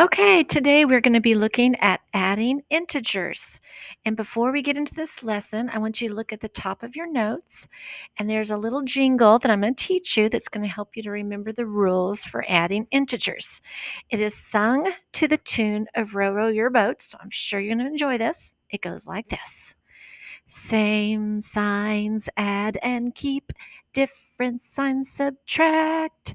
Okay, today we're going to be looking at adding integers. And before we get into this lesson, I want you to look at the top of your notes. And there's a little jingle that I'm going to teach you that's going to help you to remember the rules for adding integers. It is sung to the tune of Row Row Your Boat, so I'm sure you're going to enjoy this. It goes like this. Same signs add and keep, different signs subtract.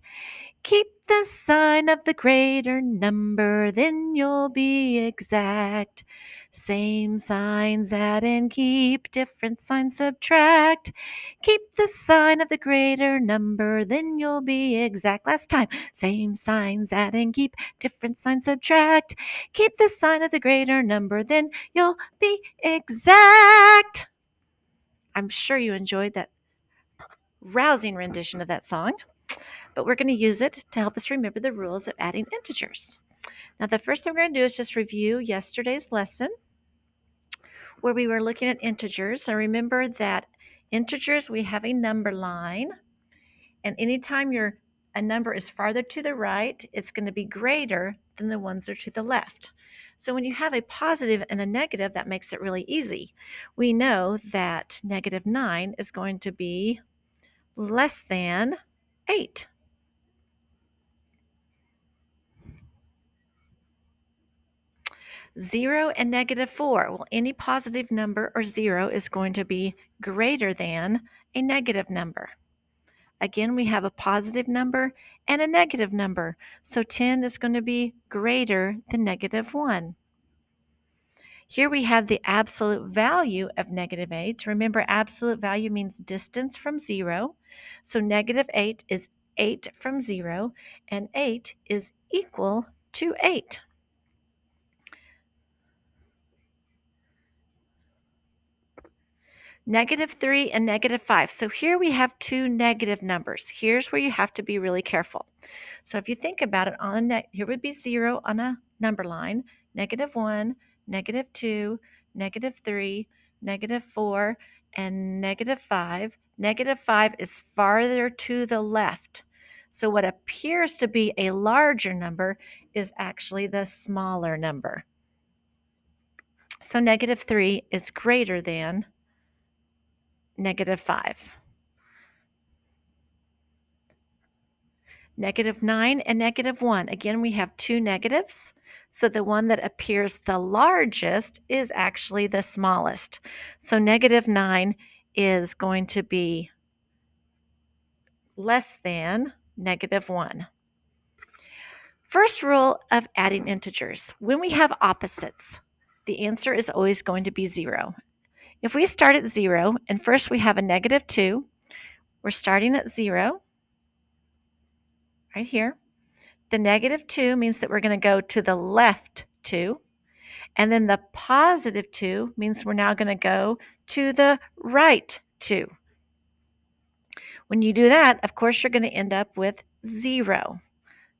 Keep the sign of the greater number, then you'll be exact. Same signs add and keep, different signs subtract. Keep the sign of the greater number, then you'll be exact. Last time. Same signs add and keep, different signs subtract. Keep the sign of the greater number, then you'll be exact. I'm sure you enjoyed that rousing rendition of that song, but we're going to use it to help us remember the rules of adding integers. Now, the first thing we're going to do is just review yesterday's lesson where we were looking at integers. And remember that integers, we have a number line, and anytime a number is farther to the right, it's going to be greater than the ones that are to the left. So when you have a positive and a negative, that makes it really easy. We know that -9 is going to be less than 8. 0 and -4. Well, any positive number or 0 is going to be greater than a negative number. Again, we have a positive number and a negative number. So 10 is going to be greater than -1. Here we have the absolute value of -8. Remember, absolute value means distance from 0. So -8 is 8 from 0, and 8 is equal to 8. -3 and -5. So here we have two negative numbers. Here's where you have to be really careful. So if you think about it, here would be 0 on a number line, -1, -2, -3, -4, and -5. -5 is farther to the left. So what appears to be a larger number is actually the smaller number. So -3 is greater than -5. -9 and -1. Again, we have two negatives. So the one that appears the largest is actually the smallest. So -9 is going to be less than -1. First rule of adding integers. When we have opposites, the answer is always going to be 0. If we start at 0 and first we have a -2, we're starting at 0 right here. The -2 means that we're going to go to the left 2. And then the positive 2 means we're now going to go to the right 2. When you do that, of course, you're going to end up with 0.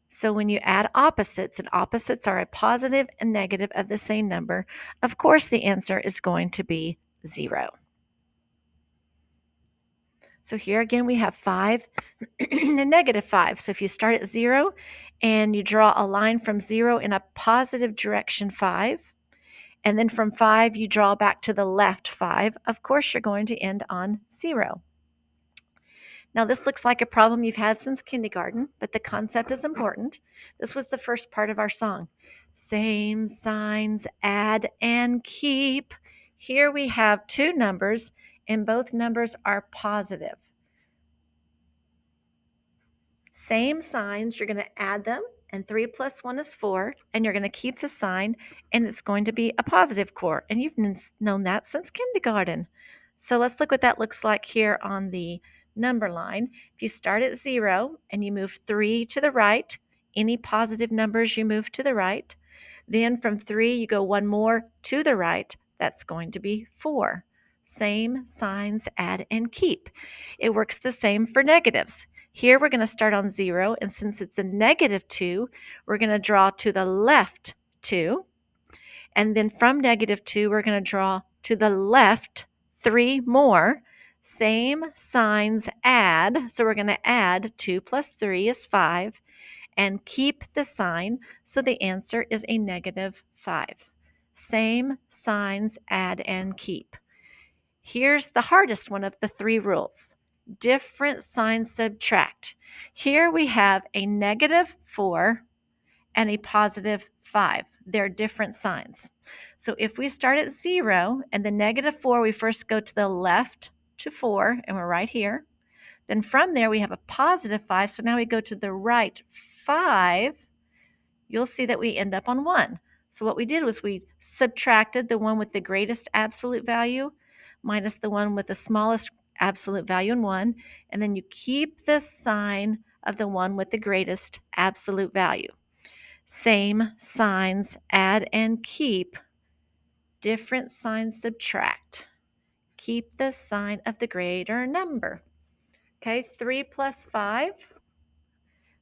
So when you add opposites, and opposites are a positive and negative of the same number, of course the answer is going to be 0. So here again we have 5 and -5. So if you start at 0 and you draw a line from 0 in a positive direction 5, and then from 5 you draw back to the left 5, of course you're going to end on 0. Now this looks like a problem you've had since kindergarten, but the concept is important. This was the first part of our song. Same signs add and keep. Here we have two numbers, and both numbers are positive. Same signs, you're going to add them, and 3 plus 1 is 4, and you're going to keep the sign, and it's going to be a positive core, and you've known that since kindergarten. So let's look what that looks like here on the number line. If you start at 0 and you move 3 to the right, any positive numbers you move to the right. Then from 3 you go one more to the right, that's going to be 4. Same signs add and keep. It works the same for negatives. Here we're going to start on 0, and since it's a -2, we're going to draw to the left 2. And then from -2, we're going to draw to the left 3 more. Same signs add, so we're going to add 2 plus 3 is 5. and keep the sign, so the answer is a -5. Same signs, add and keep. Here's the hardest one of the 3 rules. Different signs subtract. Here we have a -4 and a +5. They're different signs. So if we start at 0 and the -4, we first go to the left to 4, and we're right here. Then from there, we have a +5, so now we go to the right 5. You'll see that we end up on 1. So what we did was we subtracted the one with the greatest absolute value minus the one with the smallest absolute value in 1, and then you keep the sign of the one with the greatest absolute value. Same signs, add and keep. Different signs, subtract. Keep the sign of the greater number. Okay, 3 plus 5.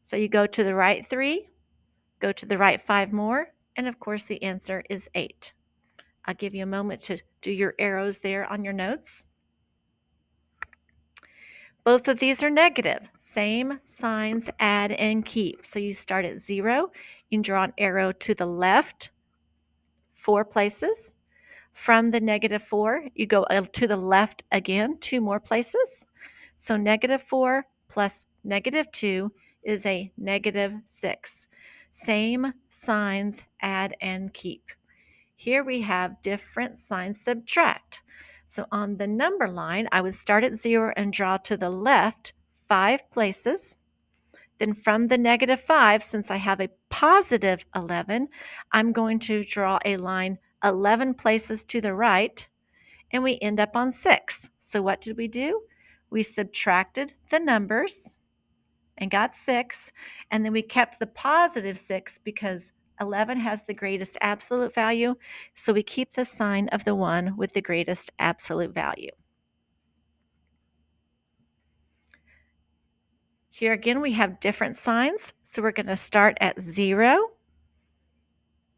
So you go to the right 3, go to the right 5 more, and of course the answer is 8. I'll give you a moment to do your arrows there on your notes. Both of these are negative. Same signs, add and keep. So you start at 0, you can draw an arrow to the left 4 places. From the -4, you go to the left again 2 more places. So -4 plus -2 is a -6. Same signs, add and keep. Here we have different signs, subtract. So on the number line, I would start at 0 and draw to the left 5 places. Then from the -5, since I have a +11, I'm going to draw a line 11 places to the right, and we end up on 6. So what did we do? We subtracted the numbers and got 6, and then we kept the +6 because 11 has the greatest absolute value, so we keep the sign of the one with the greatest absolute value. Here again, we have different signs, so we're going to start at 0,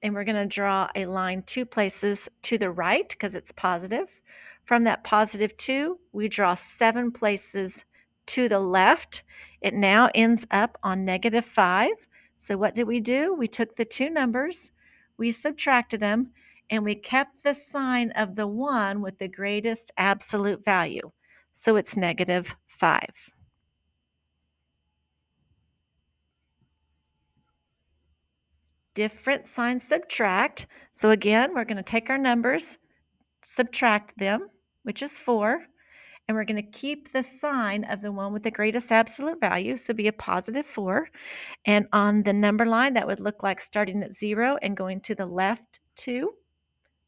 and we're going to draw a line 2 places to the right because it's positive. From that +2, we draw 7 places to the left. It now ends up on -5. So what did we do? We took the 2 numbers, we subtracted them, and we kept the sign of the one with the greatest absolute value. So it's -5. Different signs subtract. So again, we're going to take our numbers, subtract them, which is 4, and we're going to keep the sign of the one with the greatest absolute value, so be a +4. And on the number line, that would look like starting at 0 and going to the left 2.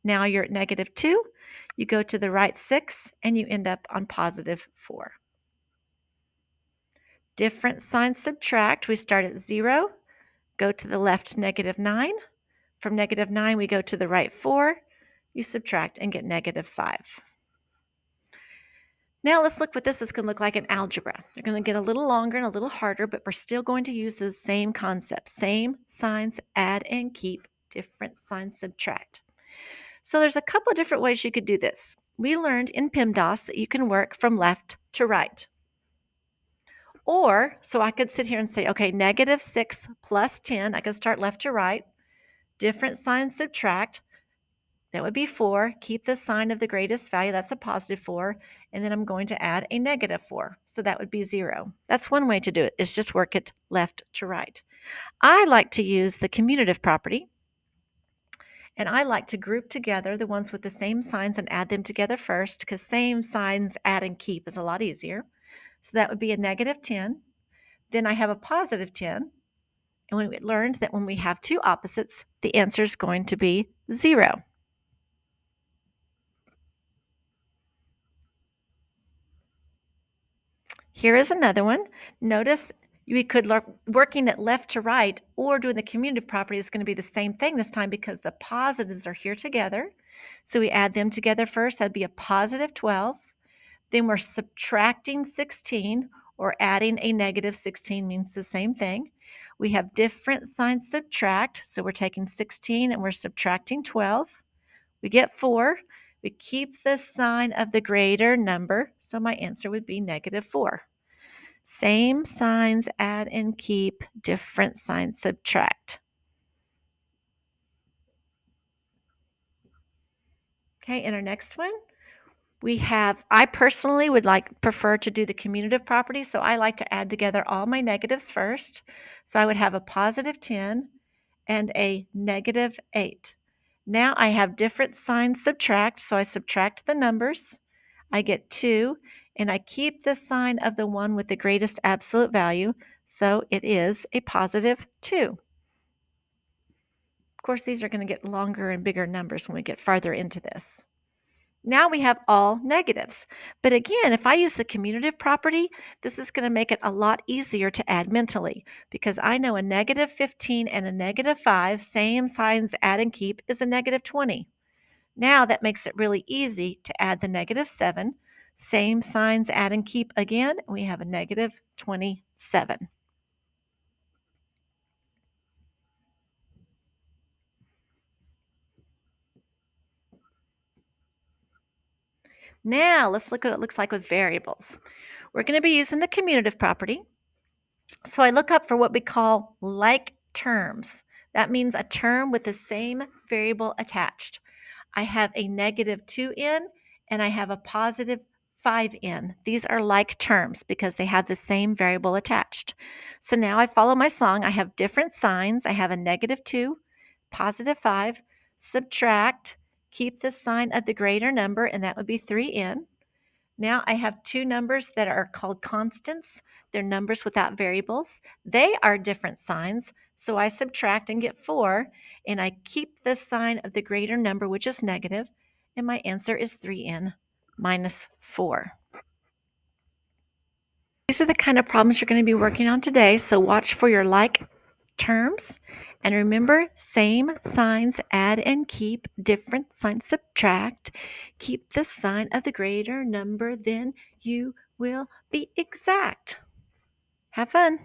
Now you're at -2. You go to the right 6, and you end up on +4. Different signs subtract. We start at 0, go to the left -9. From -9, we go to the right 4. You subtract and get -5. Now let's look what this is going to look like in algebra. They're going to get a little longer and a little harder, but we're still going to use those same concepts. Same signs, add and keep, different signs, subtract. So there's a couple of different ways you could do this. We learned in PEMDAS that you can work from left to right. Or, so I could sit here and say, okay, -6 plus 10, I can start left to right. Different signs, subtract. That would be 4. Keep the sign of the greatest value. That's a +4. And then I'm going to add a -4. So that would be 0. That's one way to do it, is just work it left to right. I like to use the commutative property. And I like to group together the ones with the same signs and add them together first, because same signs, add and keep is a lot easier. So that would be a -10. Then I have a +10. And we learned that when we have two opposites, the answer is going to be 0. Here is another one. Notice we could working it left to right or doing the commutative property is going to be the same thing this time because the positives are here together. So we add them together first. That'd be a +12. Then we're subtracting 16 or adding a -16 means the same thing. We have different signs subtract. So we're taking 16 and we're subtracting 12. We get 4. We keep the sign of the greater number. So my answer would be -4. Same signs add and keep, different signs subtract. Okay, in our next one, I personally would prefer to do the commutative property, so I like to add together all my negatives first. So I would have a positive 10 and a negative 8. Now I have different signs subtract, so I subtract the numbers. I get 2, and I keep the sign of the one with the greatest absolute value, so it is a positive 2. Of course, these are going to get longer and bigger numbers when we get farther into this. Now we have all negatives. But again, if I use the commutative property, this is going to make it a lot easier to add mentally because I know a negative 15 and a negative 5, same signs add and keep, is a negative 20. Now that makes it really easy to add the negative 7, same signs add and keep again, we have a negative 27. Now let's look at what it looks like with variables. We're going to be using the commutative property. So I look up for what we call like terms. That means a term with the same variable attached. I have a negative 2n and I have a positive 5n. These are like terms because they have the same variable attached. So now I follow my song. I have different signs. I have a negative 2, positive 5, subtract, keep the sign of the greater number, and that would be 3n. Now I have two numbers that are called constants. They're numbers without variables. They are different signs, so I subtract and get 4, and I keep the sign of the greater number, which is negative, and my answer is 3n minus 4. These are the kind of problems you're going to be working on today, so watch for your like terms. And remember, same signs add and keep, different signs subtract. Keep the sign of the greater number, then you will be exact. Have fun.